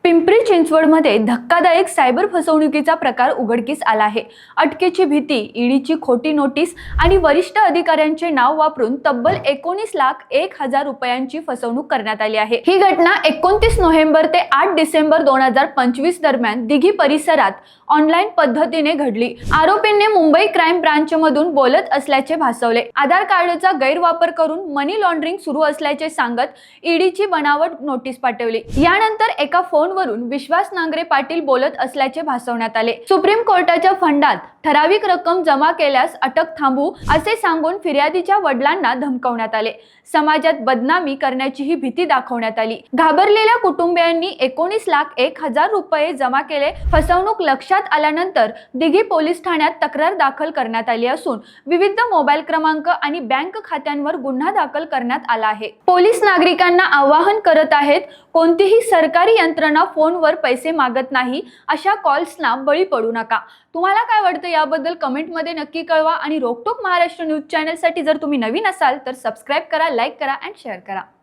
पिंपरी चिंचवडमध्ये धक्कादायक सायबर फसवणुकीचा प्रकार उघडकीस आला आहे। अटकेची भीती, ईडीची खोटी नोटीस आणि वरिष्ठ अधिकाऱ्यांचे नाव वापरून तब्बल 19,01,000 रुपयांची फसवणूक करण्यात आली आहे। ही घटना 29 नोव्हेंबर ते 8 डिसेंबर 2025 दरम्यान दिघी परिसरात ऑनलाईन पद्धतीने घडली। आरोपींनी मुंबई क्राईम ब्रांच मधून बोलत असल्याचे भासवले। आधार कार्डचा गैरवापर करून मनी लॉन्ड्रिंग सुरू असल्याचे सांगत ईडीची बनावट नोटीस पाठवली। यानंतर एका फोनवरून विश्वास नांगरे पाटील बोलत असल्याचे भासवण्यात आले। सुप्रीम कोर्टाच्या फंडात ठराविक रक्कम जमा केल्यास अटक थांबू असे सांगून फिर्यादीच्या वडिलांना धमकावण्यात आले। समाजात बदनामी करण्याची ही भीती दाखवण्यात आली। घाबरलेल्या कुटुंबियांनी 19,01,000 रुपये जमा केले। फसवणूक लक्षात आल्यानंतर दिघी पोलीस ठाण्यात तक्रार दाखल करण्यात आली असून विविध मोबाईल क्रमांक आणि बँक खात्यांवर गुन्हा दाखल करण्यात आला आहे। पोलीस नागरिकांना आवाहन करत आहेत, कोणतीही सरकारी यंत्रणा फोनवर पैसे मागत नाही, अशा कॉल्सना बळी पडू नका। तुम्हाला काय वाटतं याबद्दल कमेंटमध्ये नक्की कळवा आणि रोकटोक महाराष्ट्र न्यूज चॅनलसाठी जर तुम्ही नवीन असाल तर सबस्क्राइब करा, लाईक करा आणि शेअर करा।